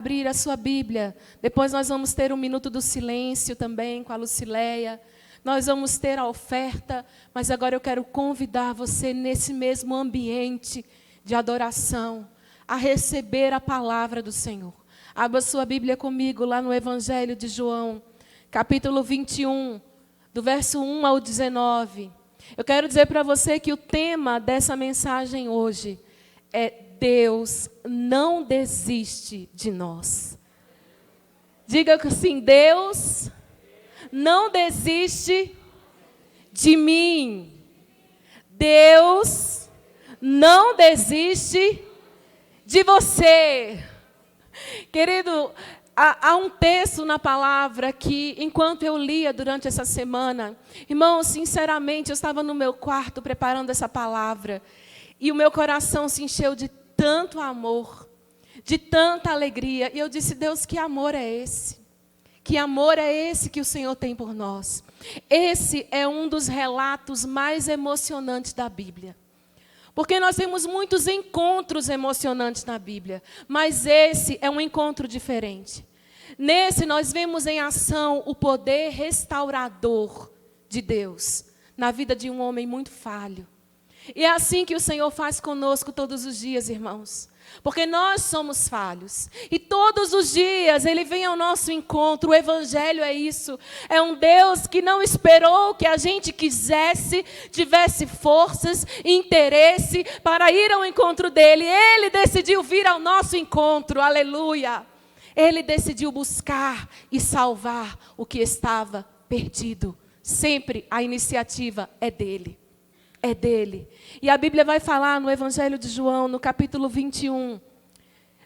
Abrir a sua Bíblia. Depois nós vamos ter um minuto do silêncio também com a Lucileia. Nós vamos ter a oferta, mas agora eu quero convidar você nesse mesmo ambiente de adoração a receber a palavra do Senhor. Abra sua Bíblia comigo lá no Evangelho de João, capítulo 21, do verso 1 ao 19. Eu quero dizer para você que o tema dessa mensagem hoje é Deus não desiste de nós. Diga assim, Deus não desiste de mim. Deus não desiste de você. Querido, há um texto na palavra que, enquanto eu lia durante essa semana, irmão, sinceramente, eu estava no meu quarto preparando essa palavra, e o meu coração se encheu de tanto amor, de tanta alegria. E eu disse, Deus, que amor é esse? Que amor é esse que o Senhor tem por nós? Esse é um dos relatos mais emocionantes da Bíblia. Porque nós temos muitos encontros emocionantes na Bíblia, mas esse é um encontro diferente. Nesse nós vemos em ação o poder restaurador de Deus na vida de um homem muito falho. E é assim que o Senhor faz conosco todos os dias, irmãos. Porque nós somos falhos. E todos os dias Ele vem ao nosso encontro. O Evangelho é isso. É um Deus que não esperou que a gente quisesse, tivesse forças e interesse para ir ao encontro dEle. Ele decidiu vir ao nosso encontro. Aleluia. Ele decidiu buscar e salvar o que estava perdido. Sempre a iniciativa é dEle. É dele. E a Bíblia vai falar no Evangelho de João, no capítulo 21.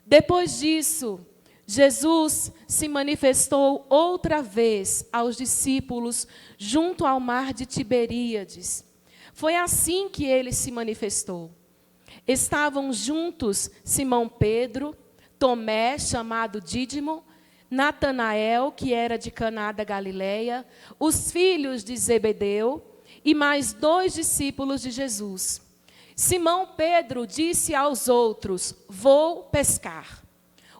Depois disso, Jesus se manifestou outra vez aos discípulos junto ao mar de Tiberíades. Foi assim que ele se manifestou. Estavam juntos Simão Pedro, Tomé, chamado Dídimo, Natanael, que era de Caná da Galileia, os filhos de Zebedeu, e mais 2 discípulos de Jesus. Simão Pedro disse aos outros, vou pescar.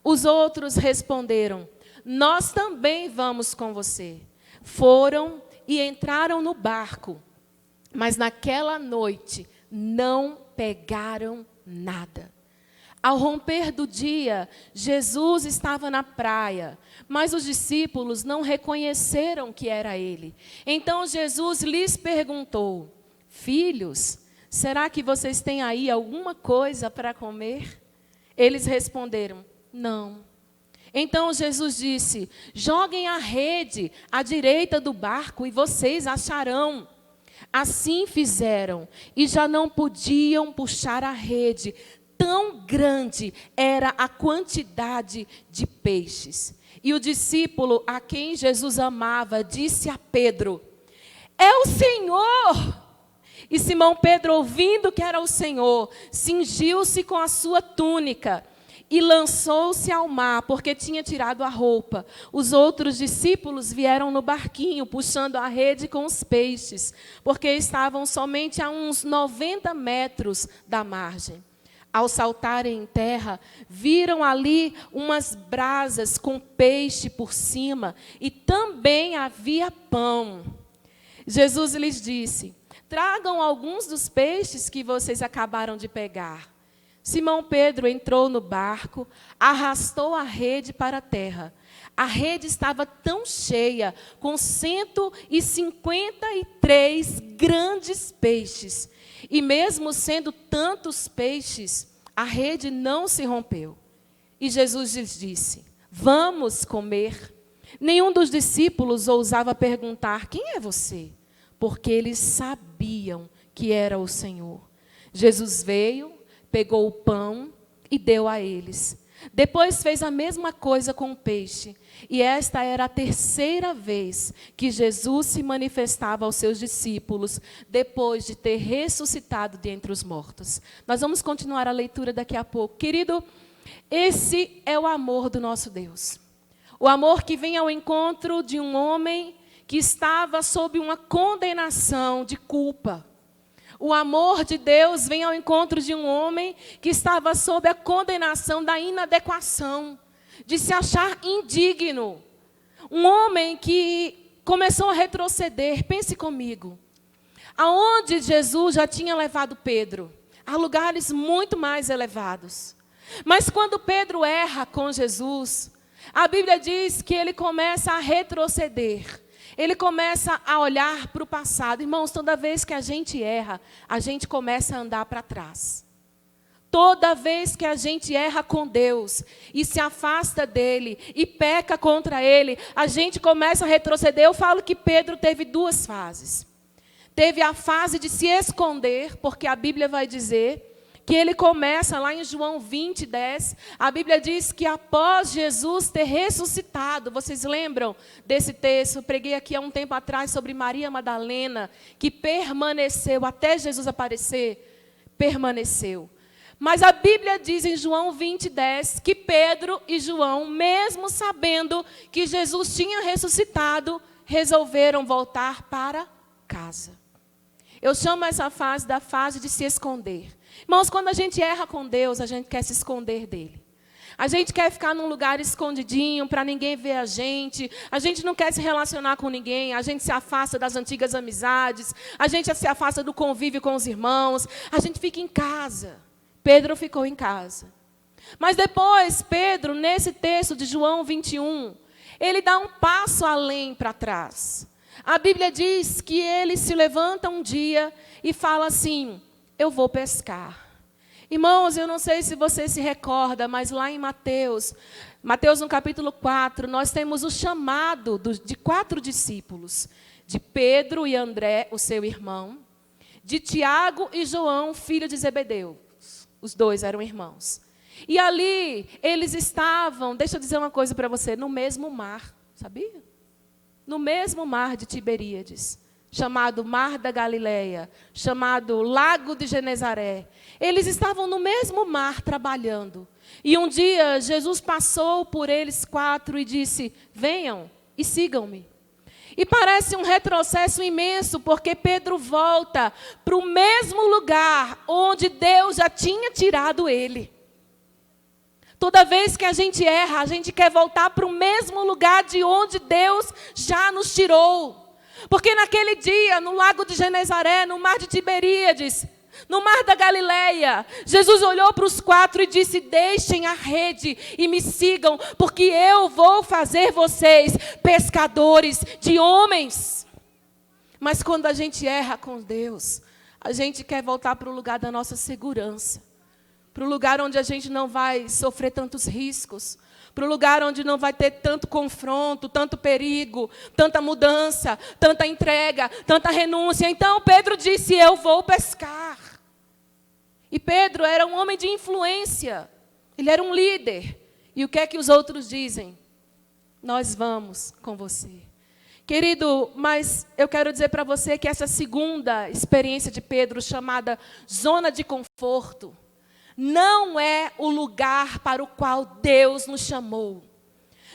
Os outros responderam, nós também vamos com você. Foram e entraram no barco, mas naquela noite não pegaram nada. Ao romper do dia, Jesus estava na praia, mas os discípulos não reconheceram que era ele. Então Jesus lhes perguntou, filhos, será que vocês têm aí alguma coisa para comer? Eles responderam, não. Então Jesus disse, joguem a rede à direita do barco e vocês acharão. Assim fizeram e já não podiam puxar a rede. Tão grande era a quantidade de peixes. E o discípulo a quem Jesus amava disse a Pedro, é o Senhor! E Simão Pedro, ouvindo que era o Senhor, cingiu-se com a sua túnica e lançou-se ao mar, porque tinha tirado a roupa. Os outros discípulos vieram no barquinho, puxando a rede com os peixes, porque estavam somente a uns 90 metros da margem. Ao saltarem em terra, viram ali umas brasas com peixe por cima e também havia pão. Jesus lhes disse, tragam alguns dos peixes que vocês acabaram de pegar. Simão Pedro entrou no barco, arrastou a rede para a terra. A rede estava tão cheia, com 153 grandes peixes. E mesmo sendo tantos peixes, a rede não se rompeu. E Jesus lhes disse, vamos comer. Nenhum dos discípulos ousava perguntar, quem é você? Porque eles sabiam que era o Senhor. Jesus veio, pegou o pão e deu a eles. Depois fez a mesma coisa com o peixe. E esta era a 3ª vez que Jesus se manifestava aos seus discípulos, depois de ter ressuscitado dentre os mortos. Nós vamos continuar a leitura daqui a pouco. Querido, esse é o amor do nosso Deus. O amor que vem ao encontro de um homem que estava sob uma condenação de culpa. O amor de Deus vem ao encontro de um homem que estava sob a condenação da inadequação. de se achar indigno. Um homem que começou a retroceder. Pense comigo. Aonde Jesus já tinha levado Pedro? A lugares muito mais elevados. Mas quando Pedro erra com Jesus, a Bíblia diz que ele começa a retroceder. Ele começa a olhar para o passado. Irmãos, toda vez que a gente erra, a gente começa a andar para trás. Toda vez que a gente erra com Deus e se afasta dele e peca contra ele, a gente começa a retroceder. Eu falo que Pedro teve duas fases. Teve a fase de se esconder, porque a Bíblia vai dizer que ele começa lá em João 20, 10. A Bíblia diz que após Jesus ter ressuscitado, vocês lembram desse texto? Eu preguei aqui há um tempo atrás sobre Maria Madalena, que permaneceu até Jesus aparecer. Permaneceu. Mas a Bíblia diz em João 20, 10, que Pedro e João, mesmo sabendo que Jesus tinha ressuscitado, resolveram voltar para casa. Eu chamo essa fase da fase de se esconder. Irmãos, quando a gente erra com Deus, a gente quer se esconder dele. A gente quer ficar num lugar escondidinho para ninguém ver a gente não quer se relacionar com ninguém, a gente se afasta das antigas amizades, a gente se afasta do convívio com os irmãos, a gente fica em casa. Pedro ficou em casa. Mas depois, Pedro, nesse texto de João 21, ele dá um passo além para trás. A Bíblia diz que ele se levanta um dia e fala assim: eu vou pescar. Irmãos, eu não sei se você se recorda, mas lá em Mateus no capítulo 4, nós temos o chamado de 4 discípulos. De Pedro e André, o seu irmão. De Tiago e João, filho de Zebedeu. Os 2 eram irmãos. E ali, eles estavam, deixa eu dizer uma coisa para você, no mesmo mar, sabia? No mesmo mar de Tiberíades, chamado Mar da Galileia, chamado Lago de Genezaré. Eles estavam no mesmo mar trabalhando. E um dia, Jesus passou por eles 4 e disse: venham e sigam-me. E parece um retrocesso imenso, porque Pedro volta para o mesmo lugar onde Deus já tinha tirado ele. Toda vez que a gente erra, a gente quer voltar para o mesmo lugar de onde Deus já nos tirou. Porque naquele dia, no lago de Genezaré, no mar de Tiberíades, no mar da Galileia, Jesus olhou para os 4 e disse: deixem a rede e me sigam, porque eu vou fazer vocês pescadores de homens. Mas quando a gente erra com Deus, a gente quer voltar para o lugar da nossa segurança. Para o lugar onde a gente não vai sofrer tantos riscos. Para o lugar onde não vai ter tanto confronto, tanto perigo, tanta mudança, tanta entrega, tanta renúncia. Então Pedro disse: eu vou pescar. E Pedro era um homem de influência. Ele era um líder. E o que é que os outros dizem? Nós vamos com você. Querido, mas eu quero dizer para você que essa segunda experiência de Pedro, chamada zona de conforto, não é o lugar para o qual Deus nos chamou.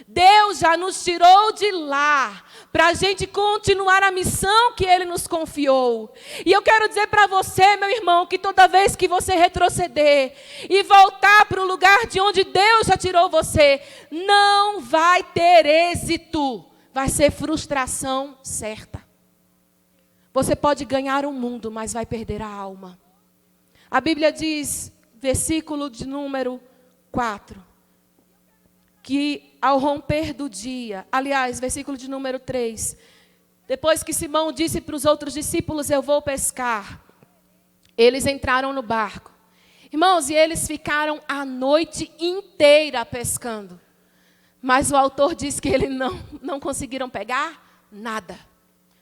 Deus já nos tirou de lá para a gente continuar a missão que Ele nos confiou. E eu quero dizer para você, meu irmão, que toda vez que você retroceder e voltar para o lugar de onde Deus já tirou você, não vai ter êxito. Vai ser frustração certa. Você pode ganhar o mundo, mas vai perder a alma. A Bíblia diz, versículo de número 4, que ao romper do dia, aliás, versículo de número 3, depois que Simão disse para os outros discípulos: eu vou pescar, eles entraram no barco. Irmãos, e eles ficaram a noite inteira pescando. Mas o autor diz que eles não conseguiram pegar nada.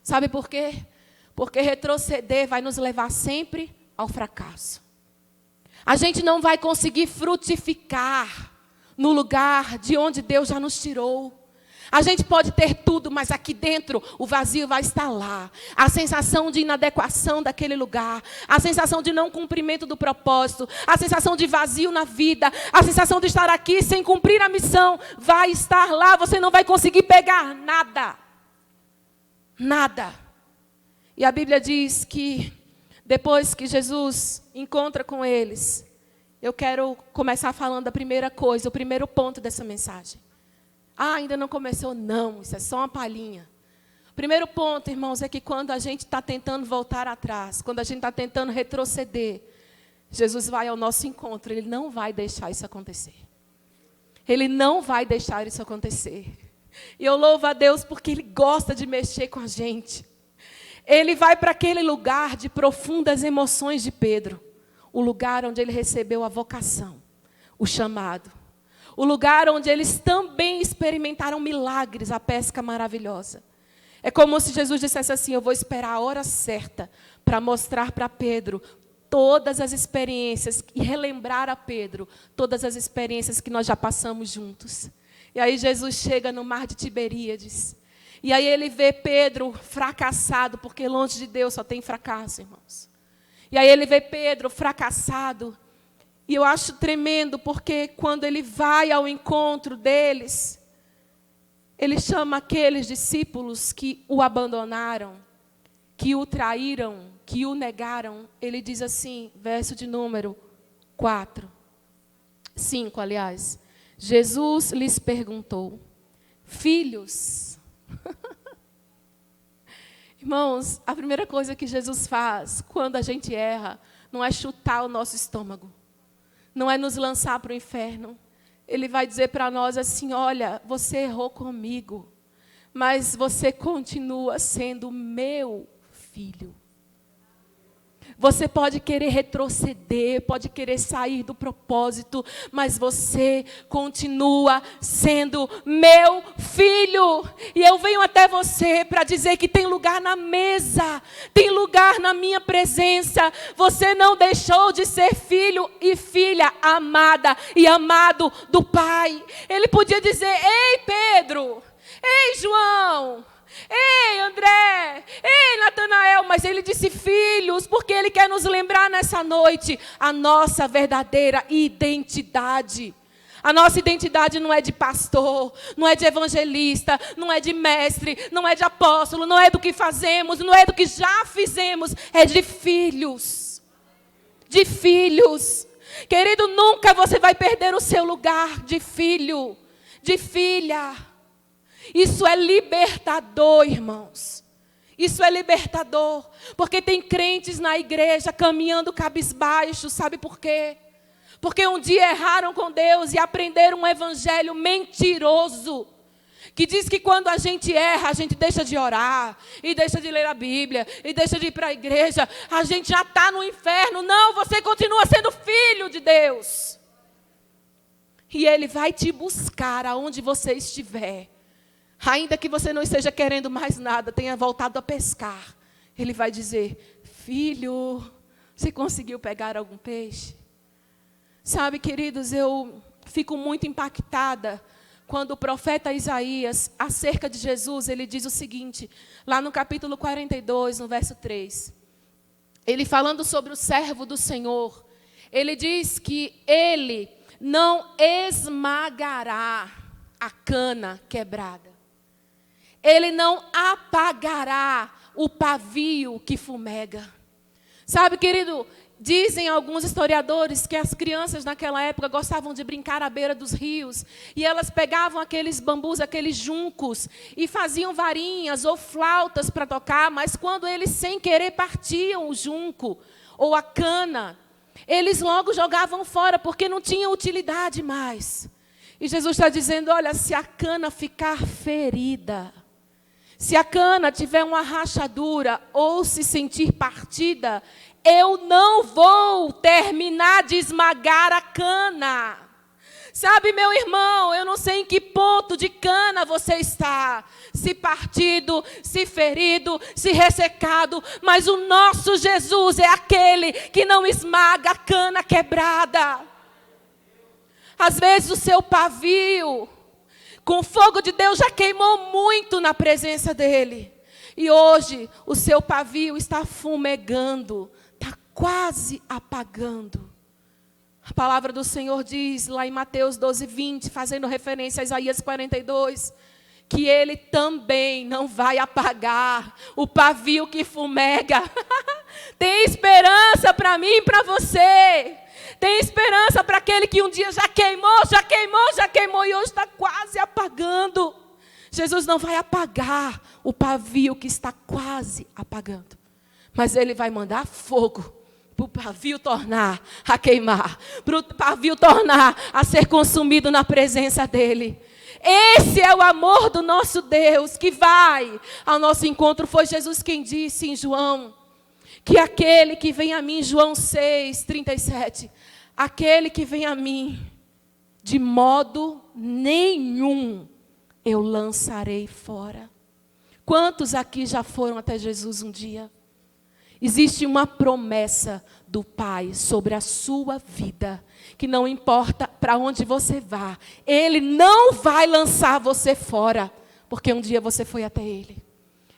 Sabe por quê? Porque retroceder vai nos levar sempre ao fracasso. A gente não vai conseguir frutificar no lugar de onde Deus já nos tirou. A gente pode ter tudo, mas aqui dentro o vazio vai estar lá. A sensação de inadequação daquele lugar, a sensação de não cumprimento do propósito, a sensação de vazio na vida, a sensação de estar aqui sem cumprir a missão, vai estar lá. Você não vai conseguir pegar nada. Nada. E a Bíblia diz que depois que Jesus encontra com eles, Eu quero começar falando da primeira coisa, o primeiro ponto dessa mensagem. Ainda não começou? Não, isso é só uma palhinha. O primeiro ponto, irmãos, é que quando a gente está tentando voltar atrás, quando a gente está tentando retroceder, Jesus vai ao nosso encontro, Ele não vai deixar isso acontecer. Ele não vai deixar isso acontecer. E eu louvo a Deus porque Ele gosta de mexer com a gente. Ele vai para aquele lugar de profundas emoções de Pedro. O lugar onde ele recebeu a vocação, o chamado. O lugar onde eles também experimentaram milagres, a pesca maravilhosa. É como se Jesus dissesse assim, eu vou esperar a hora certa para mostrar para Pedro todas as experiências e relembrar a Pedro todas as experiências que nós já passamos juntos. E aí Jesus chega no mar de Tiberíades. E aí ele vê Pedro fracassado, porque longe de Deus só tem fracasso, irmãos. E aí ele vê Pedro fracassado. E eu acho tremendo, porque quando ele vai ao encontro deles, ele chama aqueles discípulos que o abandonaram, que o traíram, que o negaram. Ele diz assim, verso de número 5, aliás. Jesus lhes perguntou, filhos. Irmãos, a primeira coisa que Jesus faz quando a gente erra, não é chutar o nosso estômago, não é nos lançar para o inferno. Ele vai dizer para nós assim, olha, você errou comigo, mas você continua sendo meu filho. Você pode querer retroceder, pode querer sair do propósito, mas você continua sendo meu filho. E eu venho até você para dizer que tem lugar na mesa, tem lugar na minha presença. Você não deixou de ser filho e filha amada e amado do Pai. Ele podia dizer, ei Pedro, ei João, ei André, ei Natanael, mas ele disse filhos, porque ele quer nos lembrar nessa noite a nossa verdadeira identidade. A nossa identidade não é de pastor, não é de evangelista, não é de mestre, não é de apóstolo, não é do que fazemos, não é do que já fizemos, é de filhos. De filhos. Querido, nunca você vai perder o seu lugar de filho, de filha. Isso é libertador, irmãos. Isso é libertador. Porque tem crentes na igreja caminhando cabisbaixo. Sabe por quê? Porque um dia erraram com Deus e aprenderam um evangelho mentiroso. Que diz que quando a gente erra, a gente deixa de orar. E deixa de ler a Bíblia. E deixa de ir para a igreja. A gente já está no inferno. Não, você continua sendo filho de Deus. E Ele vai te buscar aonde você estiver. Ainda que você não esteja querendo mais nada, tenha voltado a pescar. Ele vai dizer, filho, você conseguiu pegar algum peixe? Sabe, queridos, eu fico muito impactada quando o profeta Isaías, acerca de Jesus, ele diz o seguinte, lá no capítulo 42, no verso 3. Ele falando sobre o servo do Senhor, ele diz que ele não esmagará a cana quebrada. Ele não apagará o pavio que fumega. Sabe, querido, dizem alguns historiadores que as crianças naquela época gostavam de brincar à beira dos rios. E elas pegavam aqueles bambus, aqueles juncos, e faziam varinhas ou flautas para tocar. Mas quando eles sem querer partiam o junco ou a cana, eles logo jogavam fora, porque não tinha utilidade mais. E Jesus está dizendo, olha, se a cana ficar ferida, se a cana tiver uma rachadura ou se sentir partida, eu não vou terminar de esmagar a cana. Sabe, meu irmão, eu não sei em que ponto de cana você está. Se partido, se ferido, se ressecado. Mas o nosso Jesus é aquele que não esmaga a cana quebrada. Às vezes o seu pavio, com o fogo de Deus, já queimou muito na presença dele. E hoje o seu pavio está fumegando, está quase apagando. A palavra do Senhor diz lá em Mateus 12:20, fazendo referência a Isaías 42, que Ele também não vai apagar o pavio que fumega. Tem esperança para mim e para você. Tem esperança para aquele que um dia já queimou e hoje está quase apagando. Jesus não vai apagar o pavio que está quase apagando. Mas Ele vai mandar fogo para o pavio tornar a queimar. Para o pavio tornar a ser consumido na presença dEle. Esse é o amor do nosso Deus que vai ao nosso encontro. Foi Jesus quem disse em João, que aquele que vem a mim, João 6:37, aquele que vem a mim, de modo nenhum eu lançarei fora. Quantos aqui já foram até Jesus um dia? Existe uma promessa do Pai sobre a sua vida, que não importa para onde você vá, Ele não vai lançar você fora, porque um dia você foi até Ele.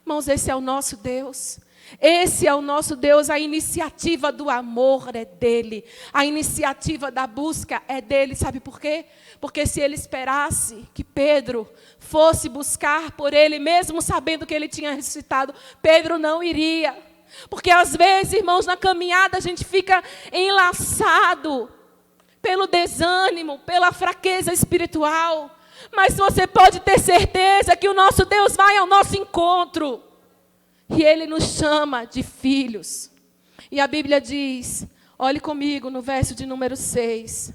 Irmãos, esse é o nosso Deus. Esse é o nosso Deus. A iniciativa do amor é dEle. A iniciativa da busca é dEle. Sabe por quê? Porque se Ele esperasse que Pedro fosse buscar por Ele, mesmo sabendo que Ele tinha ressuscitado, Pedro não iria. Porque às vezes, irmãos, na caminhada a gente fica enlaçado pelo desânimo, pela fraqueza espiritual. Mas você pode ter certeza que o nosso Deus vai ao nosso encontro. E Ele nos chama de filhos. E a Bíblia diz, olhe comigo no verso de número 6,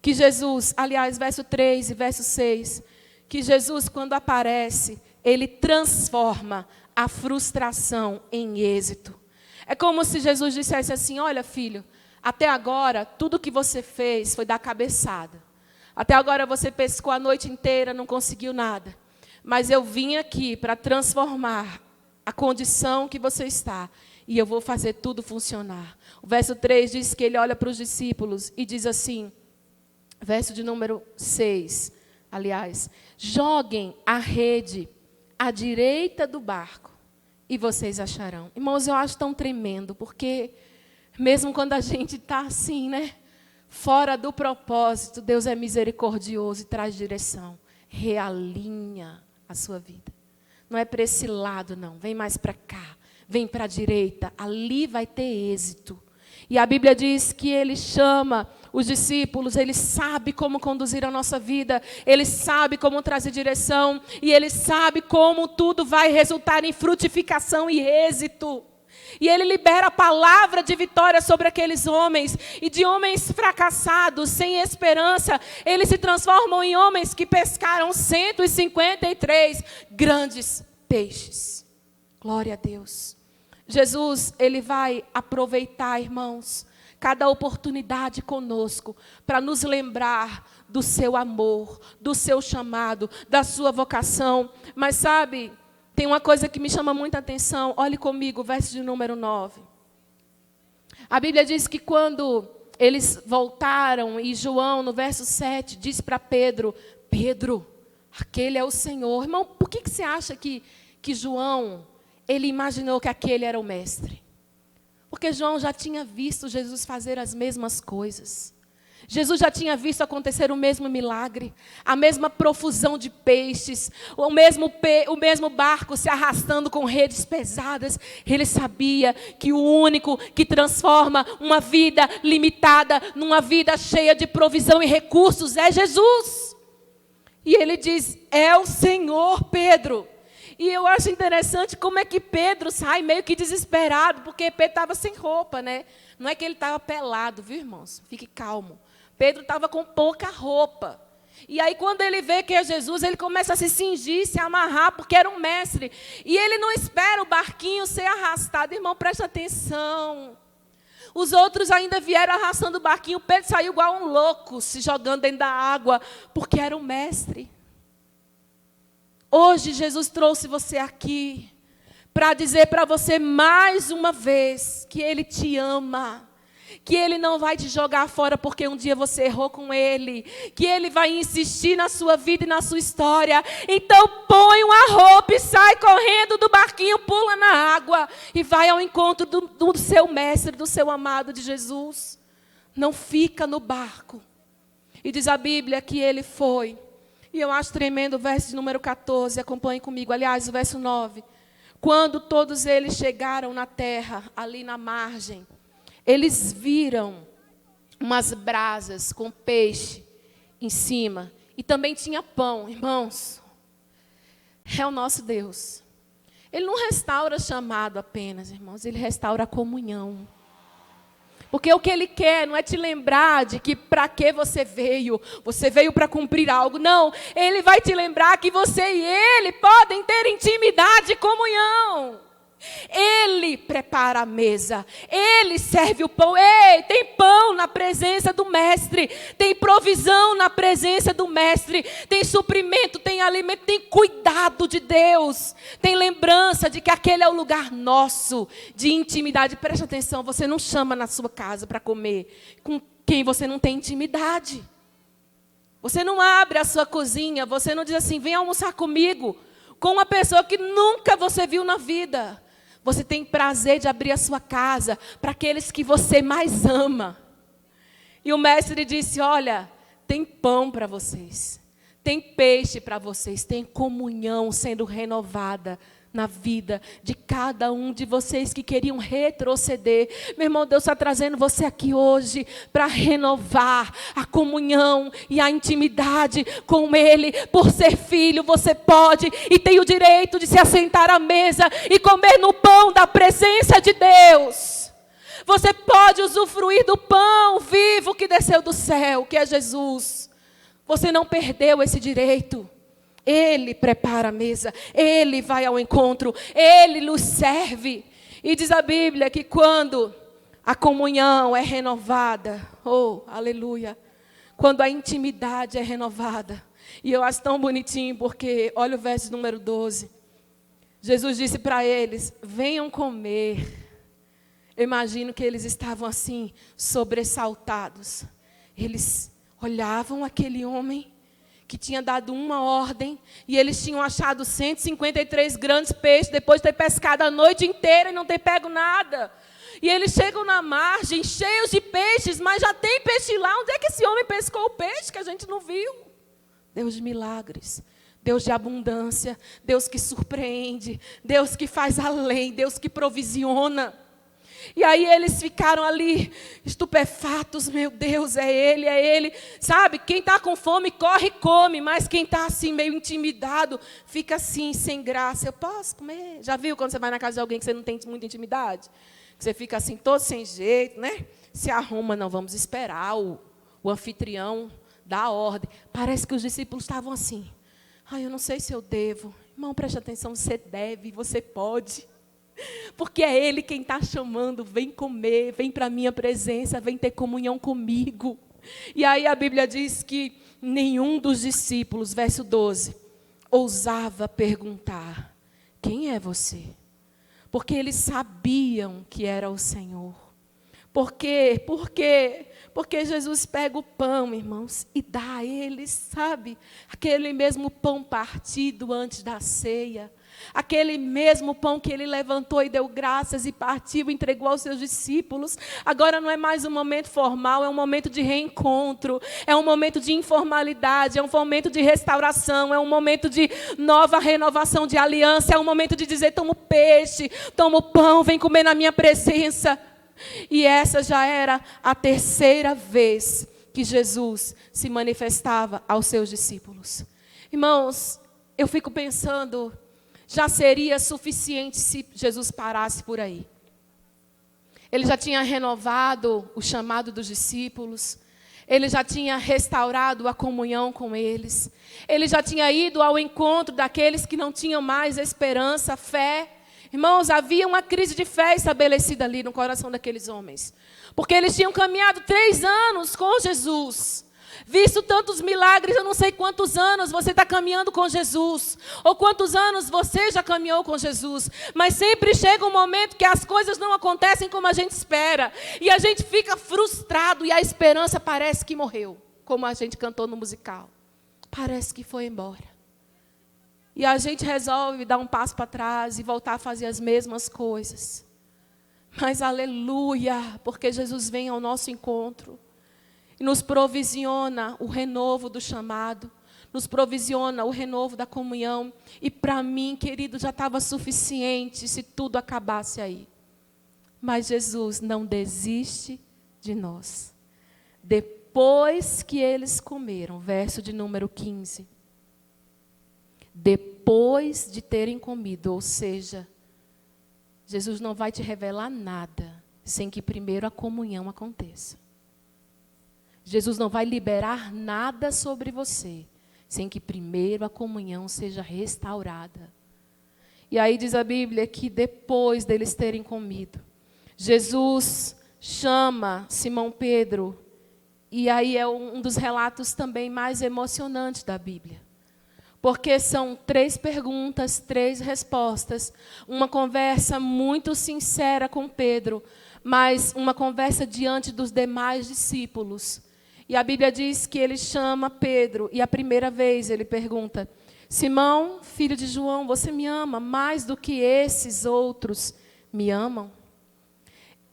que Jesus, aliás, verso 3 e verso 6, que Jesus, quando aparece, Ele transforma a frustração em êxito. É como se Jesus dissesse assim, olha filho, até agora tudo que você fez foi dar cabeçada. Até agora você pescou a noite inteira, não conseguiu nada. Mas eu vim aqui para transformar a condição que você está. E eu vou fazer tudo funcionar. O verso 3 diz que Ele olha para os discípulos e diz assim, verso de número 6, aliás, joguem a rede à direita do barco e vocês acharão. Irmãos, eu acho tão tremendo, porque mesmo quando a gente está assim, né? Fora do propósito, Deus é misericordioso e traz direção. Realinha a sua vida. Não é para esse lado, não. Vem mais para cá. Vem para a direita. Ali vai ter êxito. E a Bíblia diz que Ele chama os discípulos. Ele sabe como conduzir a nossa vida. Ele sabe como trazer direção. E Ele sabe como tudo vai resultar em frutificação e êxito. E Ele libera a palavra de vitória sobre aqueles homens. E de homens fracassados, sem esperança, eles se transformam em homens que pescaram 153 grandes peixes. Glória a Deus. Jesus, Ele vai aproveitar, irmãos, cada oportunidade conosco para nos lembrar do seu amor, do seu chamado, da sua vocação. Mas sabe, tem uma coisa que me chama muita atenção. Olhe comigo, verso de número 9. A Bíblia diz que quando eles voltaram, e João, no verso 7, diz para Pedro, Pedro, aquele é o Senhor. Irmão, por que você acha que João, ele imaginou que aquele era o mestre? Porque João já tinha visto Jesus fazer as mesmas coisas. Jesus já tinha visto acontecer o mesmo milagre, a mesma profusão de peixes, o mesmo barco se arrastando com redes pesadas. Ele sabia que o único que transforma uma vida limitada numa vida cheia de provisão e recursos é Jesus. E ele diz, é o Senhor, Pedro. E eu acho interessante como é que Pedro sai meio que desesperado, porque Pedro estava sem roupa, né? Não é que ele estava pelado, viu, irmãos? Fique calmo. Pedro estava com pouca roupa. E aí, quando ele vê que é Jesus, ele começa a se cingir, se amarrar, porque era um mestre. E ele não espera o barquinho ser arrastado. Irmão, presta atenção. Os outros ainda vieram arrastando o barquinho. Pedro saiu igual um louco, se jogando dentro da água, porque era um mestre. Hoje, Jesus trouxe você aqui para dizer para você mais uma vez que Ele te ama. Que Ele não vai te jogar fora porque um dia você errou com Ele. Que Ele vai insistir na sua vida e na sua história. Então põe uma roupa e sai correndo do barquinho, pula na água. E vai ao encontro do seu mestre, do seu amado de Jesus. Não fica no barco. E diz a Bíblia que Ele foi. E eu acho tremendo o verso de número 14. Acompanhe comigo. Aliás, o verso 9. Quando todos eles chegaram na terra, ali na margem, eles viram umas brasas com peixe em cima. E também tinha pão, irmãos. É o nosso Deus. Ele não restaura chamado apenas, irmãos. Ele restaura a comunhão. Porque o que Ele quer não é te lembrar de que para que você veio. Você veio para cumprir algo. Não, Ele vai te lembrar que você e Ele podem ter intimidade e comunhão. Ele prepara a mesa, Ele serve o pão. Ei, tem pão na presença do Mestre, tem provisão na presença do Mestre, tem suprimento, tem alimento, tem cuidado de Deus, tem lembrança de que aquele é o lugar nosso de intimidade. Preste atenção, você não chama na sua casa para comer com quem você não tem intimidade. Você não abre a sua cozinha, você não diz assim, vem almoçar comigo, com uma pessoa que nunca você viu na vida. Você tem prazer de abrir a sua casa para aqueles que você mais ama. E o Mestre disse, olha, tem pão para vocês, tem peixe para vocês, tem comunhão sendo renovada na vida de cada um de vocês que queriam retroceder. Meu irmão, Deus está trazendo você aqui hoje para renovar a comunhão e a intimidade com Ele. Por ser filho, você pode e tem o direito de se assentar à mesa e comer no pão da presença de Deus. Você pode usufruir do pão vivo que desceu do céu, que é Jesus. Você não perdeu esse direito. Ele prepara a mesa, Ele vai ao encontro, Ele nos serve. E diz a Bíblia que quando a comunhão é renovada, oh, aleluia, quando a intimidade é renovada, e eu acho tão bonitinho porque, olha o verso número 12, Jesus disse para eles, venham comer. Eu imagino que eles estavam assim, sobressaltados. Eles olhavam aquele homem que tinha dado uma ordem, e eles tinham achado 153 grandes peixes, depois de ter pescado a noite inteira e não ter pego nada. E eles chegam na margem, cheios de peixes, mas já tem peixe lá. Onde é que esse homem pescou o peixe que a gente não viu? Deus de milagres, Deus de abundância, Deus que surpreende, Deus que faz além, Deus que provisiona. E aí eles ficaram ali, estupefatos, meu Deus, é Ele. Sabe, quem está com fome, corre e come, mas quem está assim, meio intimidado, fica assim, sem graça. Eu posso comer? Já viu quando você vai na casa de alguém que você não tem muita intimidade? Que você fica assim, todo sem jeito, né? Se arruma, não, vamos esperar o anfitrião dar a ordem. Parece que os discípulos estavam assim. Ai, eu não sei se eu devo. Irmão, preste atenção, você deve, você pode. Porque é Ele quem está chamando, vem comer, vem para a minha presença, vem ter comunhão comigo. E aí a Bíblia diz que nenhum dos discípulos, verso 12, ousava perguntar, quem é você? Porque eles sabiam que era o Senhor. Por quê? Porque Jesus pega o pão, irmãos, e dá a eles, sabe? Aquele mesmo pão partido antes da ceia. Aquele mesmo pão que Ele levantou e deu graças e partiu, entregou aos seus discípulos. Agora não é mais um momento formal, é um momento de reencontro, é um momento de informalidade, é um momento de restauração, é um momento de nova renovação de aliança, é um momento de dizer, toma o peixe, toma o pão, vem comer na minha presença. E essa já era a terceira vez que Jesus se manifestava aos seus discípulos. Irmãos, eu fico pensando, já seria suficiente se Jesus parasse por aí. Ele já tinha renovado o chamado dos discípulos. Ele já tinha restaurado a comunhão com eles. Ele já tinha ido ao encontro daqueles que não tinham mais esperança, fé. Irmãos, havia uma crise de fé estabelecida ali no coração daqueles homens. Porque eles tinham caminhado 3 anos com Jesus. Visto tantos milagres, eu não sei quantos anos você está caminhando com Jesus. Ou quantos anos você já caminhou com Jesus. Mas sempre chega um momento que as coisas não acontecem como a gente espera. E a gente fica frustrado e a esperança parece que morreu. Como a gente cantou no musical. Parece que foi embora. E a gente resolve dar um passo para trás e voltar a fazer as mesmas coisas. Mas aleluia, porque Jesus vem ao nosso encontro. E nos provisiona o renovo do chamado. Nos provisiona o renovo da comunhão. E para mim, querido, já estava suficiente se tudo acabasse aí. Mas Jesus não desiste de nós. Depois que eles comeram, verso de número 15. Depois de terem comido, ou seja, Jesus não vai te revelar nada sem que primeiro a comunhão aconteça. Jesus não vai liberar nada sobre você sem que primeiro a comunhão seja restaurada. E aí diz a Bíblia que depois deles terem comido, Jesus chama Simão Pedro, e aí é um dos relatos também mais emocionantes da Bíblia. Porque são 3 perguntas, 3 respostas, uma conversa muito sincera com Pedro, mas uma conversa diante dos demais discípulos. E a Bíblia diz que ele chama Pedro, e a primeira vez ele pergunta: Simão, filho de João, você me ama mais do que esses outros me amam?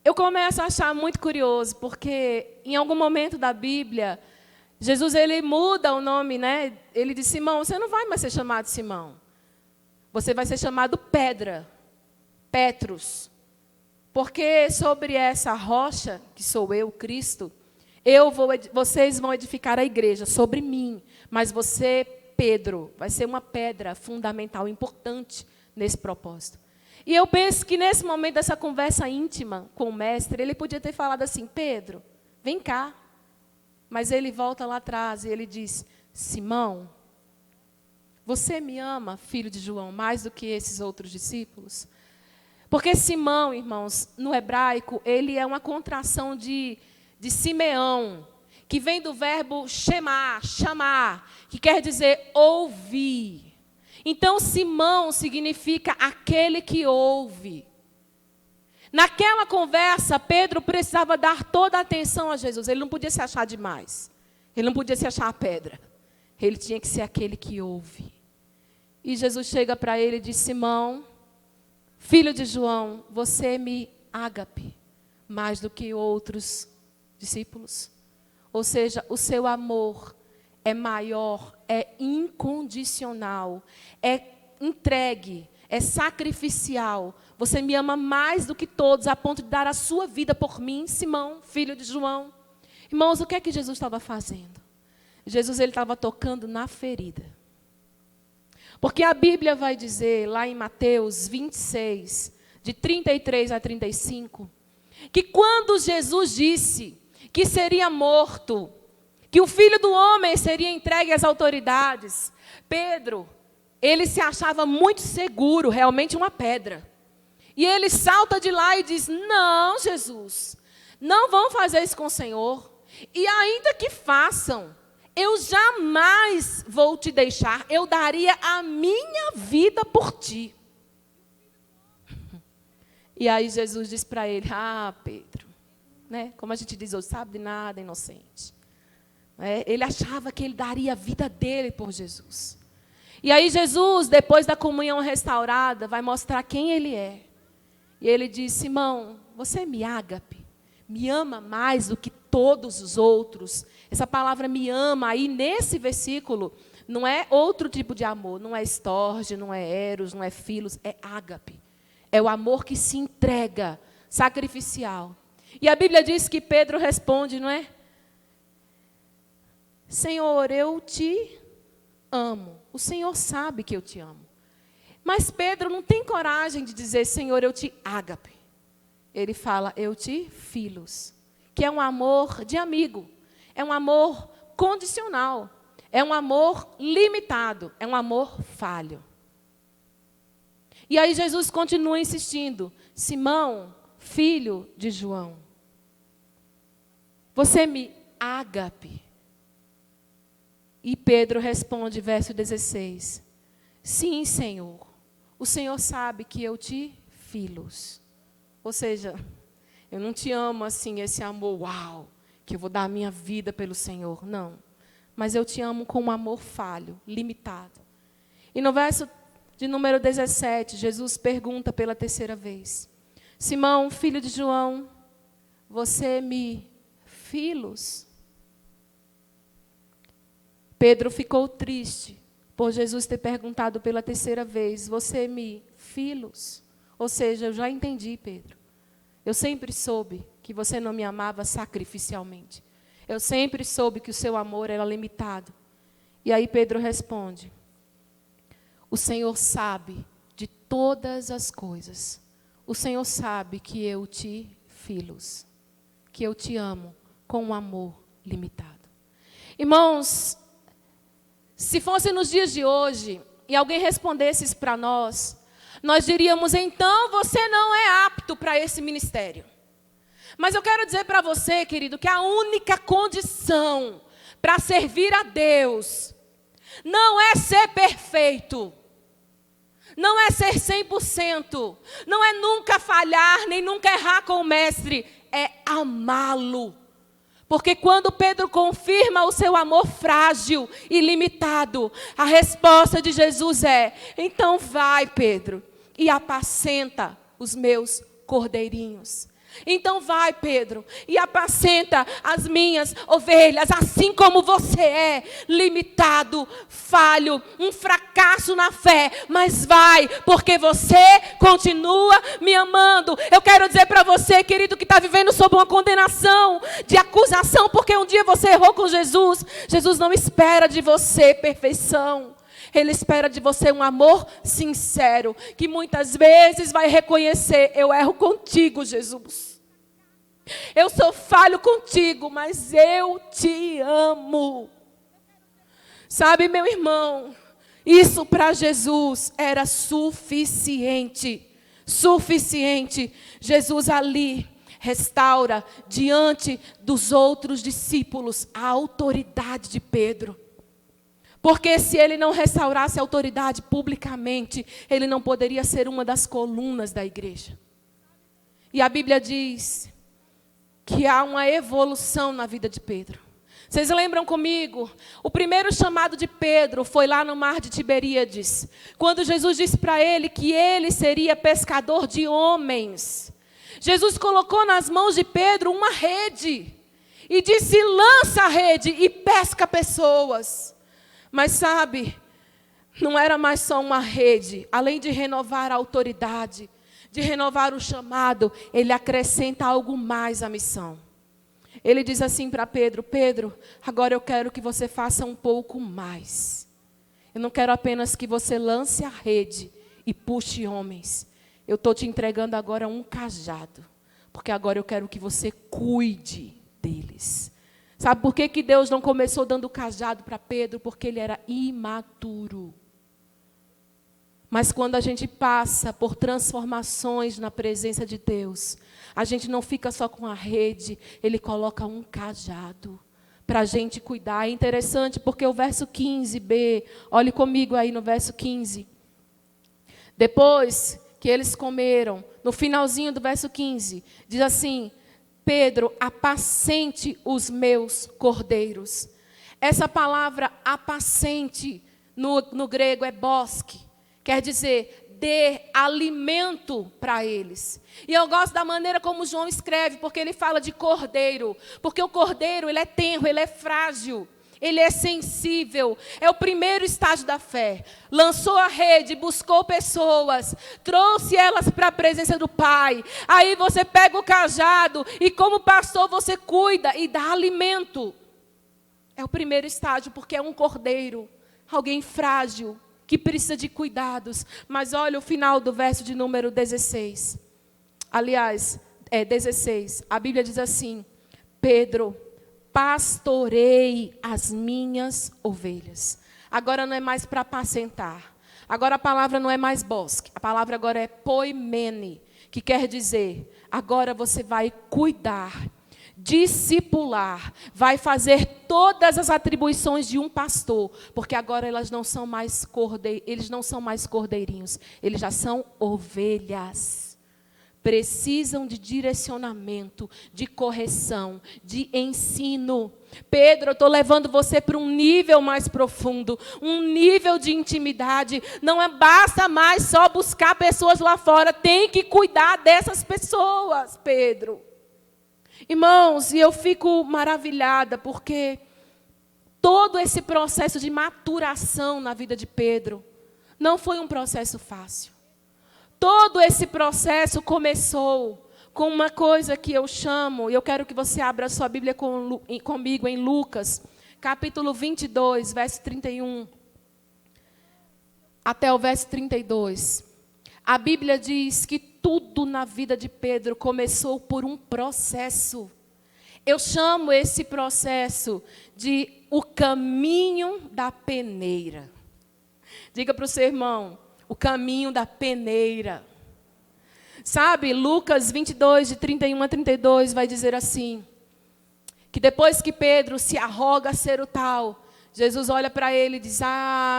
Eu começo a achar muito curioso, porque em algum momento da Bíblia, Jesus ele muda o nome, né? Ele diz: Simão, você não vai mais ser chamado Simão. Você vai ser chamado Pedra, Petros. Porque sobre essa rocha, que sou eu, Cristo, vocês vão edificar a igreja sobre mim. Mas você, Pedro, vai ser uma pedra fundamental, importante nesse propósito. E eu penso que nesse momento dessa conversa íntima com o mestre, ele podia ter falado assim: Pedro, vem cá. Mas ele volta lá atrás e ele diz: Simão, você me ama, filho de João, mais do que esses outros discípulos? Porque Simão, irmãos, no hebraico, ele é uma contração de Simeão, que vem do verbo chamar, que quer dizer ouvir. Então, Simão significa aquele que ouve. Naquela conversa, Pedro precisava dar toda a atenção a Jesus. Ele não podia se achar demais. Ele não podia se achar a pedra. Ele tinha que ser aquele que ouve. E Jesus chega para ele e diz: Simão, filho de João, você me ágape mais do que outros discípulos. Ou seja, o seu amor é maior, é incondicional, é entregue, é sacrificial. Você me ama mais do que todos, a ponto de dar a sua vida por mim, Simão, filho de João. Irmãos, o que é que Jesus estava fazendo? Jesus ele estava tocando na ferida. Porque a Bíblia vai dizer, lá em Mateus 26, de 33 a 35, que quando Jesus disse que seria morto, que o Filho do Homem seria entregue às autoridades, Pedro, ele se achava muito seguro, realmente uma pedra. E ele salta de lá e diz: não, Jesus, não vão fazer isso com o Senhor. E ainda que façam, eu jamais vou te deixar, eu daria a minha vida por ti. E aí Jesus diz para ele: ah, Pedro, né? Como a gente diz hoje, sabe de nada, inocente. Ele achava que ele daria a vida dele por Jesus. E aí Jesus, depois da comunhão restaurada, vai mostrar quem ele é. E ele diz: Simão, você me ágape, me ama mais do que todos os outros. Essa palavra me ama aí nesse versículo não é outro tipo de amor, não é estorge, não é eros, não é filos, é ágape. É o amor que se entrega, sacrificial. E a Bíblia diz que Pedro responde, não é? Senhor, eu te amo. O Senhor sabe que eu te amo. Mas Pedro não tem coragem de dizer: Senhor, eu te ágape. Ele fala: eu te filos. Que é um amor de amigo. É um amor condicional. É um amor limitado. É um amor falho. E aí Jesus continua insistindo: Simão, filho de João, você me ágape. E Pedro responde, verso 16: sim, Senhor, o Senhor sabe que eu te filos. Ou seja, eu não te amo assim, esse amor, uau, que eu vou dar a minha vida pelo Senhor. Não, mas eu te amo com um amor falho, limitado. E no verso de número 17, Jesus pergunta pela terceira vez: Simão, filho de João, você me filos? Pedro ficou triste por Jesus ter perguntado pela terceira vez: você me filos? Ou seja, eu já entendi, Pedro. Eu sempre soube que você não me amava sacrificialmente. Eu sempre soube que o seu amor era limitado. E aí Pedro responde: o Senhor sabe de todas as coisas. O Senhor sabe que eu te filos, que eu te amo com um amor limitado. Irmãos, se fosse nos dias de hoje e alguém respondesse isso para nós, nós diríamos: então você não é apto para esse ministério. Mas eu quero dizer para você, querido, que a única condição para servir a Deus não é ser perfeito, não é ser 100%, não é nunca falhar, nem nunca errar com o mestre, é amá-lo. Porque quando Pedro confirma o seu amor frágil e limitado, a resposta de Jesus é: então vai, Pedro, e apacenta os meus cordeirinhos. Então vai, Pedro, e apacenta as minhas ovelhas, assim como você é limitado, falho, um fracasso na fé, mas vai, porque você continua me amando. Eu quero dizer para você, querido, que está vivendo sob uma condenação, de acusação, porque um dia você errou com Jesus. Jesus não espera de você perfeição. Ele espera de você um amor sincero, que muitas vezes vai reconhecer: eu erro contigo, Jesus. Eu sou falho contigo, mas eu te amo. Sabe, meu irmão, isso para Jesus era suficiente. Suficiente. Jesus ali restaura diante dos outros discípulos a autoridade de Pedro. Porque se ele não restaurasse a autoridade publicamente, ele não poderia ser uma das colunas da igreja. E a Bíblia diz que há uma evolução na vida de Pedro. Vocês lembram comigo? O primeiro chamado de Pedro foi lá no mar de Tiberíades, quando Jesus disse para ele que ele seria pescador de homens. Jesus colocou nas mãos de Pedro uma rede e disse: lança a rede e pesca pessoas. Mas sabe, não era mais só uma rede. Além de renovar a autoridade, de renovar o chamado, ele acrescenta algo mais à missão. Ele diz assim para Pedro: Pedro, agora eu quero que você faça um pouco mais. Eu não quero apenas que você lance a rede e puxe homens. Eu estou te entregando agora um cajado, porque agora eu quero que você cuide deles. Sabe por que Deus não começou dando o cajado para Pedro? Porque ele era imaturo. Mas quando a gente passa por transformações na presença de Deus, a gente não fica só com a rede, Ele coloca um cajado para a gente cuidar. É interessante porque o verso 15b, olhe comigo aí no verso 15. Depois que eles comeram, no finalzinho do verso 15, diz assim: Pedro, apacente os meus cordeiros. Essa palavra apacente no grego é bosque. Quer dizer, dê alimento para eles. E eu gosto da maneira como João escreve, porque ele fala de cordeiro. Porque o cordeiro, ele é tenro, ele é frágil. Ele é sensível, é o primeiro estágio da fé. Lançou a rede, buscou pessoas, trouxe elas para a presença do Pai. Aí você pega o cajado e como pastor você cuida e dá alimento. É o primeiro estágio, porque é um cordeiro, alguém frágil, que precisa de cuidados. Mas olha o final do verso de número 16. Aliás, 16. A Bíblia diz assim: Pedro, pastorei as minhas ovelhas. Agora não é mais para apacentar. Agora a palavra não é mais bosque. A palavra agora é poimene, que quer dizer, agora você vai cuidar, discipular, vai fazer todas as atribuições de um pastor, porque agora eles não são mais cordeirinhos, eles já são ovelhas. Precisam de direcionamento, de correção, de ensino. Pedro, eu estou levando você para um nível mais profundo, um nível de intimidade. Não basta mais só buscar pessoas lá fora, tem que cuidar dessas pessoas, Pedro. Irmãos, e eu fico maravilhada, porque todo esse processo de maturação na vida de Pedro não foi um processo fácil. Todo esse processo começou com uma coisa que eu chamo, e eu quero que você abra a sua Bíblia comigo em Lucas, capítulo 22, verso 31, até o verso 32. A Bíblia diz que tudo na vida de Pedro começou por um processo. Eu chamo esse processo de o caminho da peneira. Diga para o seu irmão, o caminho da peneira. Sabe, Lucas 22, de 31 a 32, vai dizer assim, que depois que Pedro se arroga ser o tal, Jesus olha para ele e diz,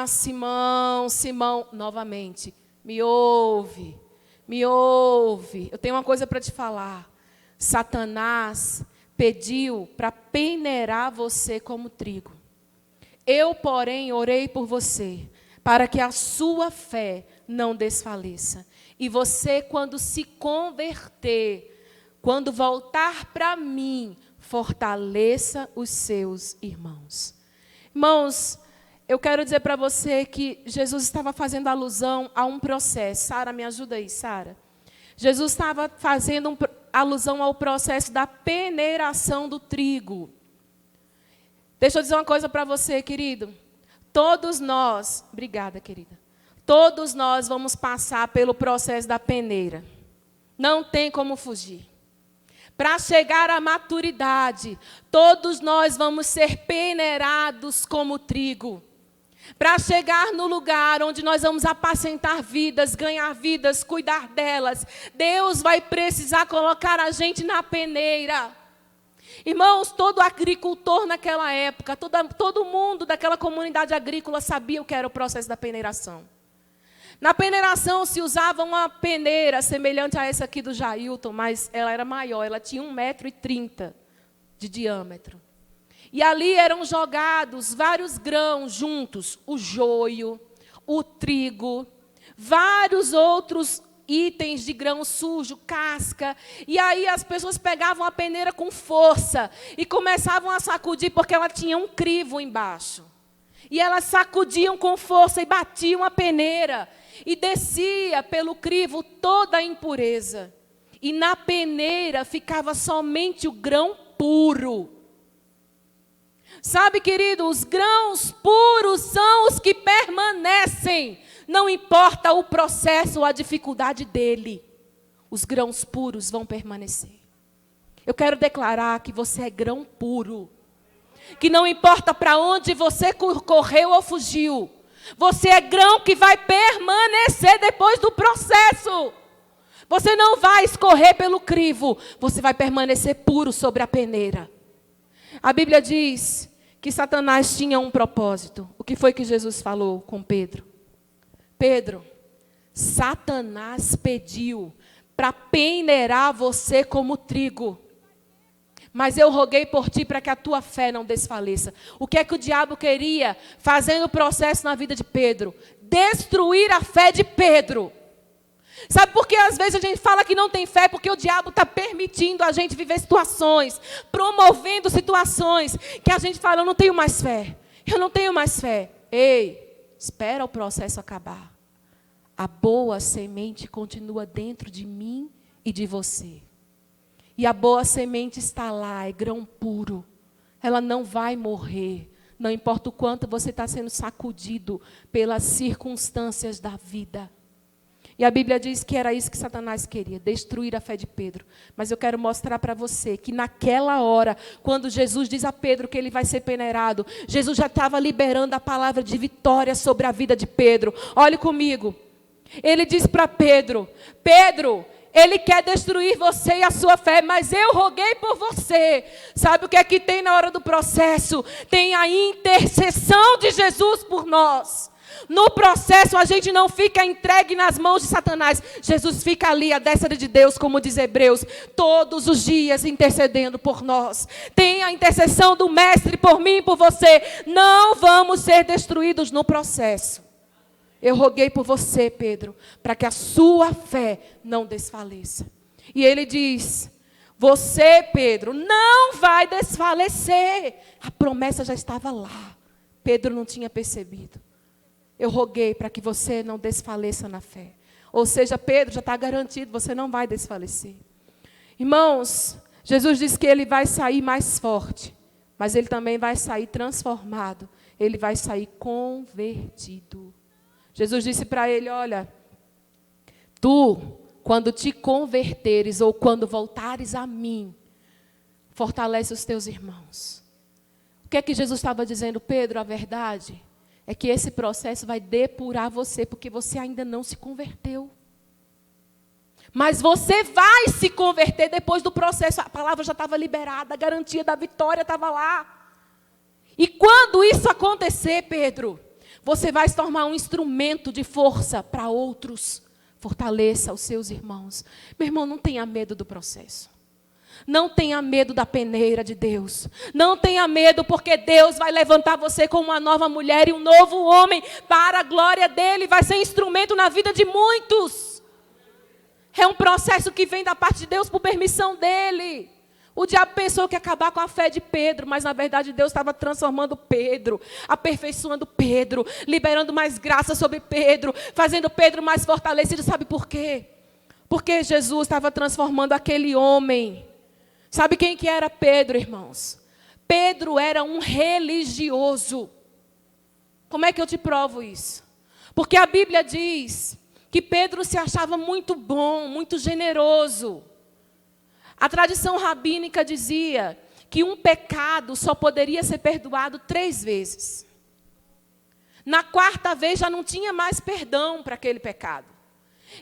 Simão, Simão, novamente, me ouve, eu tenho uma coisa para te falar. Satanás pediu para peneirar você como trigo. Eu, porém, orei por você, para que a sua fé não desfaleça. E você, quando se converter, quando voltar para mim, fortaleça os seus irmãos. Irmãos, eu quero dizer para você que Jesus estava fazendo alusão a um processo. Sara, me ajuda aí, Sara. Jesus estava fazendo alusão ao processo da peneiração do trigo. Deixa eu dizer uma coisa para você, querido. Todos nós, obrigada, querida. Todos nós vamos passar pelo processo da peneira. Não tem como fugir. Para chegar à maturidade, todos nós vamos ser peneirados como trigo. Para chegar no lugar onde nós vamos apacentar vidas, ganhar vidas, cuidar delas, Deus vai precisar colocar a gente na peneira. Irmãos, todo agricultor naquela época, todo mundo daquela comunidade agrícola sabia o que era o processo da peneiração. Na peneiração se usava uma peneira semelhante a essa aqui do Jailton, mas ela era maior, ela tinha 1,30 m de diâmetro. E ali eram jogados vários grãos juntos, o joio, o trigo, vários outros itens de grão sujo, casca. E aí as pessoas pegavam a peneira com força e começavam a sacudir, porque ela tinha um crivo embaixo. E elas sacudiam com força e batiam a peneira. E descia pelo crivo toda a impureza. E na peneira ficava somente o grão puro. Sabe, querido, os grãos puros são os que permanecem. Não importa o processo ou a dificuldade dele. Os grãos puros vão permanecer. Eu quero declarar que você é grão puro. Que não importa para onde você correu ou fugiu. Você é grão que vai permanecer depois do processo. Você não vai escorrer pelo crivo. Você vai permanecer puro sobre a peneira. A Bíblia diz que Satanás tinha um propósito. O que foi que Jesus falou com Pedro? Pedro, Satanás pediu para peneirar você como trigo. Mas eu roguei por ti para que a tua fé não desfaleça. O que é que o diabo queria fazendo o processo na vida de Pedro? Destruir a fé de Pedro. Sabe por que às vezes a gente fala que não tem fé? Porque o diabo está permitindo a gente viver situações, promovendo situações, que a gente fala, eu não tenho mais fé. Eu não tenho mais fé. Ei, espera o processo acabar. A boa semente continua dentro de mim e de você. E a boa semente está lá, é grão puro. Ela não vai morrer. Não importa o quanto você está sendo sacudido pelas circunstâncias da vida. E a Bíblia diz que era isso que Satanás queria, destruir a fé de Pedro. Mas eu quero mostrar para você que naquela hora, quando Jesus diz a Pedro que ele vai ser peneirado, Jesus já estava liberando a palavra de vitória sobre a vida de Pedro. Olhe comigo. Ele diz para Pedro, Pedro, ele quer destruir você e a sua fé, mas eu roguei por você. Sabe o que é que tem na hora do processo? Tem a intercessão de Jesus por nós. No processo, a gente não fica entregue nas mãos de Satanás. Jesus fica ali, à destra de Deus, como diz Hebreus, todos os dias intercedendo por nós. Tem a intercessão do Mestre por mim e por você. Não vamos ser destruídos no processo. Eu roguei por você, Pedro, para que a sua fé não desfaleça. E ele diz, você, Pedro, não vai desfalecer. A promessa já estava lá. Pedro não tinha percebido. Eu roguei para que você não desfaleça na fé. Ou seja, Pedro, já está garantido, você não vai desfalecer. Irmãos, Jesus disse que ele vai sair mais forte, mas ele também vai sair transformado. Ele vai sair convertido. Jesus disse para ele, olha, tu, quando te converteres ou quando voltares a mim, fortalece os teus irmãos. O que é que Jesus estava dizendo? Pedro, a verdade é que esse processo vai depurar você, porque você ainda não se converteu. Mas você vai se converter depois do processo. A palavra já estava liberada, a garantia da vitória estava lá. E quando isso acontecer, Pedro, você vai se tornar um instrumento de força para outros. Fortaleça os seus irmãos. Meu irmão, não tenha medo do processo. Não tenha medo da peneira de Deus. Não tenha medo, porque Deus vai levantar você como uma nova mulher e um novo homem para a glória dele. Vai ser instrumento na vida de muitos. É um processo que vem da parte de Deus por permissão dele. O diabo pensou que ia acabar com a fé de Pedro, mas na verdade Deus estava transformando Pedro, aperfeiçoando Pedro, liberando mais graça sobre Pedro, fazendo Pedro mais fortalecido. Sabe por quê? Porque Jesus estava transformando aquele homem. Sabe quem que era Pedro, irmãos? Pedro era um religioso. Como é que eu te provo isso? Porque a Bíblia diz que Pedro se achava muito bom, muito generoso. A tradição rabínica dizia que um pecado só poderia ser perdoado 3 vezes. Na 4ª vez já não tinha mais perdão para aquele pecado.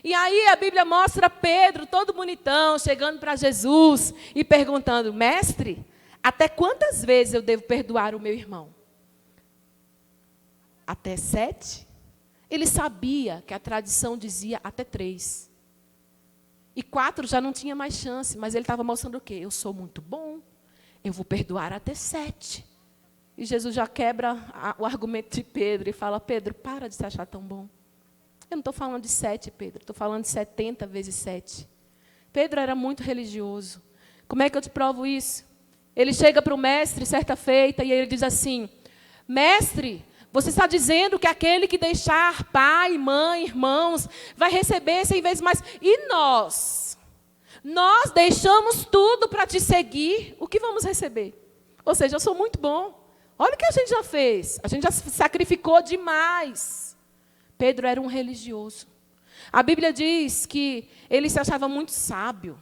E aí a Bíblia mostra Pedro, todo bonitão, chegando para Jesus e perguntando, mestre, até quantas vezes eu devo perdoar o meu irmão? Até 7? Ele sabia que a tradição dizia até 3. E 4 já não tinha mais chance, mas ele estava mostrando o quê? Eu sou muito bom, eu vou perdoar até 7. E Jesus já quebra o argumento de Pedro e fala, Pedro, para de se achar tão bom. Eu não estou falando de 7, Pedro, estou falando de 70 vezes 7. Pedro era muito religioso. Como é que eu te provo isso? Ele chega para o mestre, certa feita, e ele diz assim, mestre, você está dizendo que aquele que deixar pai, mãe, irmãos, vai receber 100 vezes mais. E nós? Nós deixamos tudo para te seguir, o que vamos receber? Ou seja, eu sou muito bom. Olha o que a gente já fez. A gente já sacrificou demais. Pedro era um religioso. A Bíblia diz que ele se achava muito sábio,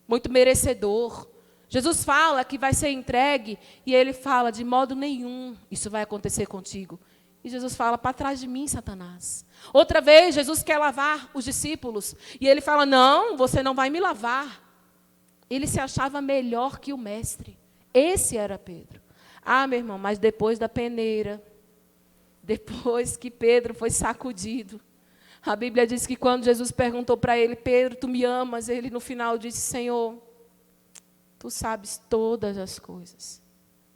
muito merecedor. Jesus fala que vai ser entregue e ele fala, de modo nenhum isso vai acontecer contigo. E Jesus fala, para trás de mim, Satanás. Outra vez, Jesus quer lavar os discípulos e ele fala, não, você não vai me lavar. Ele se achava melhor que o mestre. Esse era Pedro. Ah, meu irmão, mas depois da peneira, depois que Pedro foi sacudido, a Bíblia diz que quando Jesus perguntou para ele, Pedro, tu me amas? Ele no final disse, Senhor, tu sabes todas as coisas.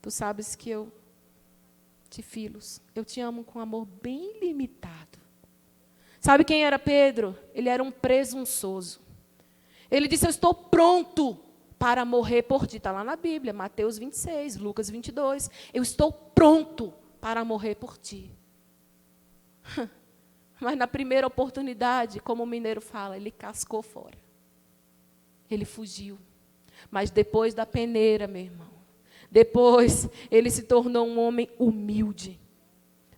Tu sabes que eu te filos. Eu te amo com amor bem limitado. Sabe quem era Pedro? Ele era um presunçoso. Ele disse, eu estou pronto para morrer por ti. Está lá na Bíblia, Mateus 26, Lucas 22. Eu estou pronto para morrer por ti. Mas na primeira oportunidade, como o mineiro fala, ele cascou fora. Ele fugiu. Mas depois da peneira, meu irmão, depois ele se tornou um homem humilde.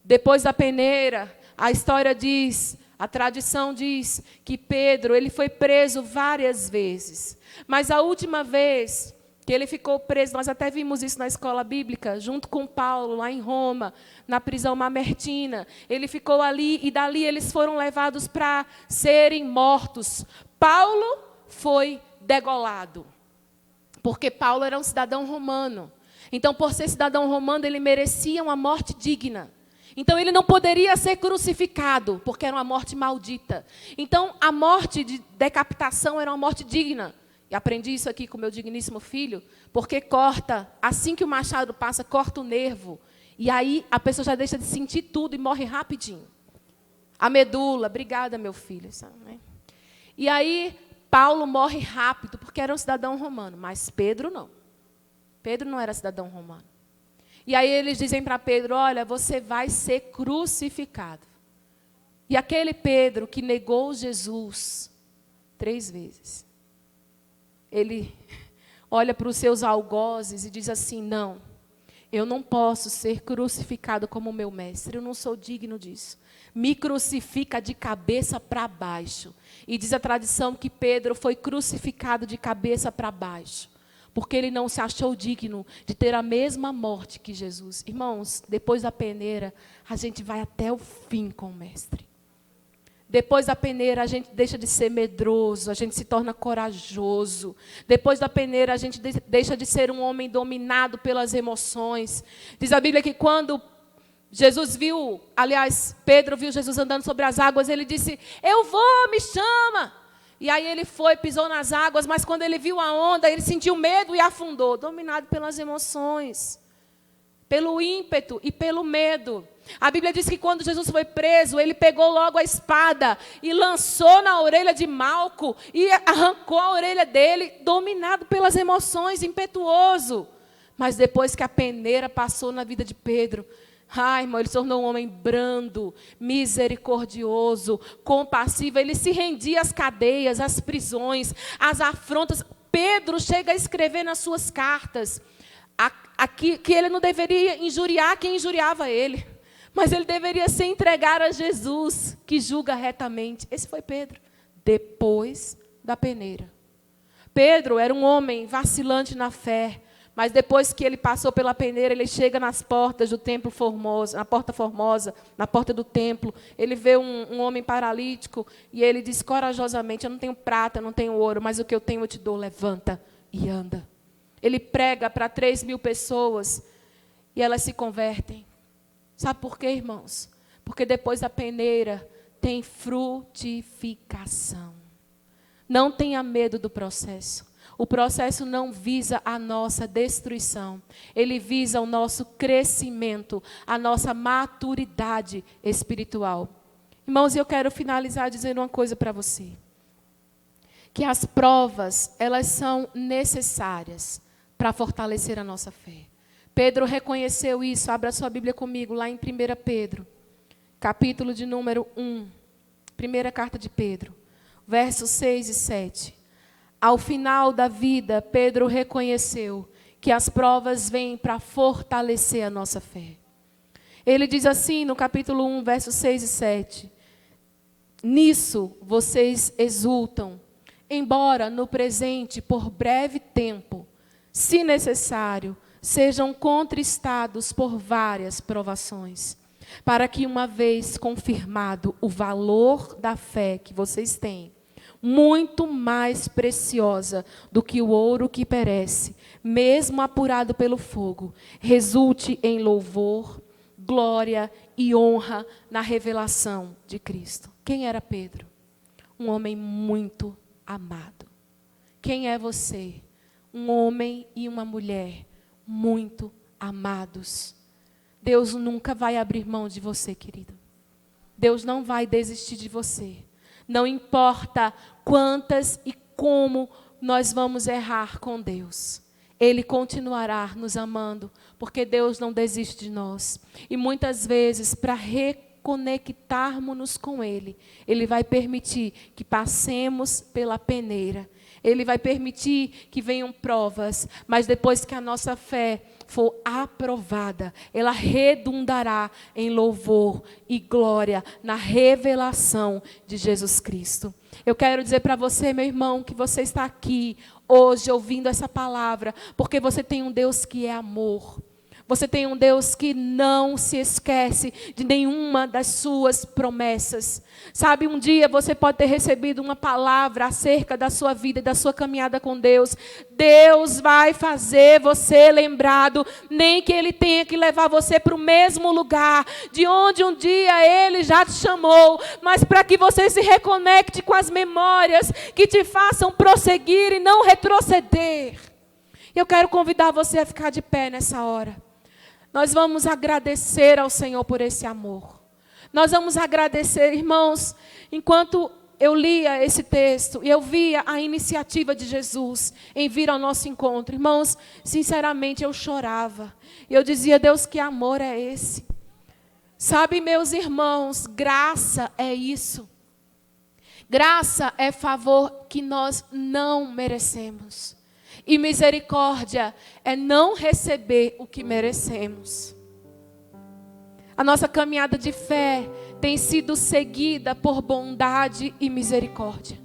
Depois da peneira, a história diz, a tradição diz que Pedro, ele foi preso várias vezes. Mas a última vez que ele ficou preso, nós até vimos isso na escola bíblica, junto com Paulo, lá em Roma, na prisão Mamertina. Ele ficou ali e dali eles foram levados para serem mortos. Paulo foi degolado. Porque Paulo era um cidadão romano. Então, por ser cidadão romano, ele merecia uma morte digna. Então, ele não poderia ser crucificado, porque era uma morte maldita. Então, a morte de decapitação era uma morte digna. E aprendi isso aqui com meu digníssimo filho, porque corta, assim que o machado passa, corta o nervo. E aí, a pessoa já deixa de sentir tudo e morre rapidinho. A medula, obrigada, meu filho. Sabe? E aí, Paulo morre rápido, porque era um cidadão romano, mas Pedro não. Pedro não era cidadão romano. E aí eles dizem para Pedro, olha, você vai ser crucificado. E aquele Pedro que negou Jesus 3 vezes. ele olha para os seus algozes e diz assim: não, eu não posso ser crucificado como meu mestre, eu não sou digno disso. Me crucifica de cabeça para baixo. E diz a tradição que Pedro foi crucificado de cabeça para baixo, porque ele não se achou digno de ter a mesma morte que Jesus. Irmãos, depois da peneira, a gente vai até o fim com o mestre. Depois da peneira, a gente deixa de ser medroso, a gente se torna corajoso. Depois da peneira, a gente deixa de ser um homem dominado pelas emoções. Diz a Bíblia que quando Jesus viu, aliás, Pedro viu Jesus andando sobre as águas, ele disse: eu vou, me chama. E aí ele foi, pisou nas águas, mas quando ele viu a onda, ele sentiu medo e afundou, dominado pelas emoções, pelo ímpeto e pelo medo. A Bíblia diz que quando Jesus foi preso, ele pegou logo a espada e lançou na orelha de Malco e arrancou a orelha dele, dominado pelas emoções, impetuoso. Mas depois que a peneira passou na vida de Pedro, irmão, ele se tornou um homem brando, misericordioso, compassivo. Ele se rendia às cadeias, às prisões, às afrontas. Pedro chega a escrever nas suas cartas que ele não deveria injuriar quem injuriava ele, mas ele deveria se entregar a Jesus, que julga retamente. Esse foi Pedro, depois da peneira. Pedro era um homem vacilante na fé, mas depois que ele passou pela peneira, ele chega nas portas do templo formoso, na porta formosa, na porta do templo. Ele vê um homem paralítico e ele diz corajosamente: eu não tenho prata, não tenho ouro, mas o que eu tenho eu te dou, levanta e anda. Ele prega para 3.000 pessoas e elas se convertem. Sabe por quê, irmãos? Porque depois da peneira tem frutificação. Não tenha medo do processo. O processo não visa a nossa destruição. Ele visa o nosso crescimento, a nossa maturidade espiritual. Irmãos, eu quero finalizar dizendo uma coisa para você. Que as provas, elas são necessárias para fortalecer a nossa fé. Pedro reconheceu isso. Abra sua Bíblia comigo, lá em 1 Pedro, capítulo de número 1. Primeira carta de Pedro, versos 6 e 7. Ao final da vida, Pedro reconheceu que as provas vêm para fortalecer a nossa fé. Ele diz assim no capítulo 1, versos 6 e 7. Nisso vocês exultam, embora no presente, por breve tempo, se necessário, sejam contristados por várias provações, para que, uma vez confirmado o valor da fé que vocês têm, muito mais preciosa do que o ouro que perece, mesmo apurado pelo fogo, resulte em louvor, glória e honra na revelação de Cristo. Quem era Pedro? Um homem muito amado. Quem é você? Um homem e uma mulher muito amados. Deus nunca vai abrir mão de você, querido. Deus não vai desistir de você. Não importa quantas e como nós vamos errar com Deus. Ele continuará nos amando, porque Deus não desiste de nós. E muitas vezes, para reconectarmos-nos com Ele, Ele vai permitir que passemos pela peneira. Ele vai permitir que venham provas, mas depois que a nossa fé for aprovada, ela redundará em louvor e glória na revelação de Jesus Cristo. Eu quero dizer para você, meu irmão, que você está aqui hoje ouvindo essa palavra, porque você tem um Deus que é amor. Você tem um Deus que não se esquece de nenhuma das suas promessas. Sabe, um dia você pode ter recebido uma palavra acerca da sua vida e da sua caminhada com Deus. Deus vai fazer você lembrado, nem que Ele tenha que levar você para o mesmo lugar, de onde um dia Ele já te chamou, mas para que você se reconecte com as memórias que te façam prosseguir e não retroceder. Eu quero convidar você a ficar de pé nessa hora. Nós vamos agradecer ao Senhor por esse amor. Nós vamos agradecer, irmãos, enquanto eu lia esse texto e eu via a iniciativa de Jesus em vir ao nosso encontro. Irmãos, sinceramente eu chorava. Eu dizia: Deus, que amor é esse? Sabe, meus irmãos, graça é isso. Graça é favor que nós não merecemos. E misericórdia é não receber o que merecemos. A nossa caminhada de fé tem sido seguida por bondade e misericórdia.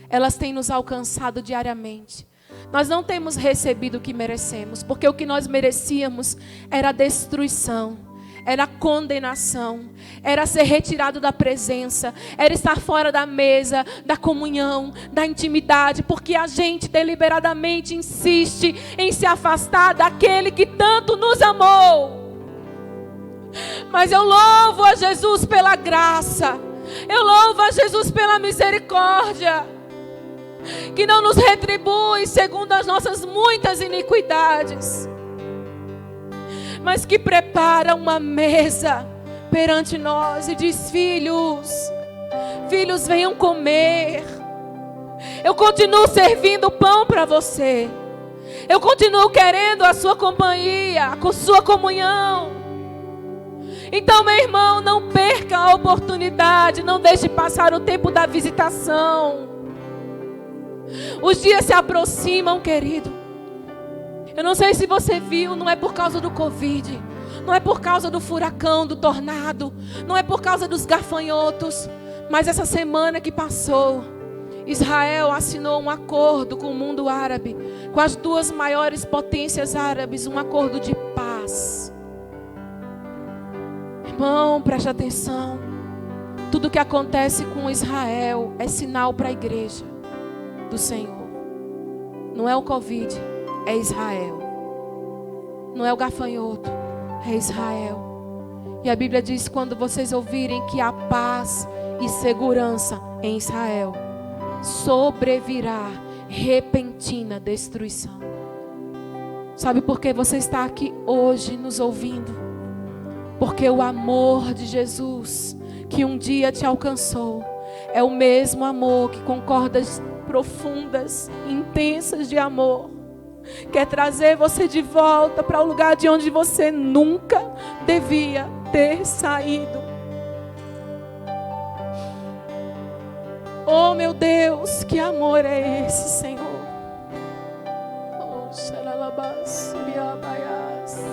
Elas têm nos alcançado diariamente. Nós não temos recebido o que merecemos, porque o que nós merecíamos era a destruição, era a condenação, era ser retirado da presença, era estar fora da mesa, da comunhão, da intimidade, porque a gente deliberadamente insiste em se afastar daquele que tanto nos amou. Mas eu louvo a Jesus pela graça, eu louvo a Jesus pela misericórdia, que não nos retribui segundo as nossas muitas iniquidades, mas que prepara uma mesa perante nós e diz: filhos, venham comer. Eu continuo servindo pão para você, eu continuo querendo a sua companhia, a sua comunhão. Então, meu irmão, não perca a oportunidade, não deixe passar o tempo da visitação. Os dias se aproximam, querido. Eu não sei se você viu, não é por causa do Covid, não é por causa do furacão, do tornado, não é por causa dos gafanhotos, mas essa semana que passou, Israel assinou um acordo com o mundo árabe, com as duas maiores potências árabes, um acordo de paz. Irmão, preste atenção. Tudo que acontece com Israel é sinal para a igreja do Senhor. Não é o Covid, é Israel. Não é o gafanhoto, é Israel. E a Bíblia diz: quando vocês ouvirem que há paz e segurança em Israel, sobrevirá repentina destruição. Sabe por que você está aqui hoje nos ouvindo? Porque o amor de Jesus, que um dia te alcançou, é o mesmo amor que com cordas profundas, intensas de amor, quer trazer você de volta para o lugar de onde você nunca devia ter saído. Oh, meu Deus, que amor é esse, Senhor? Oh, xalalabas, uriabaias.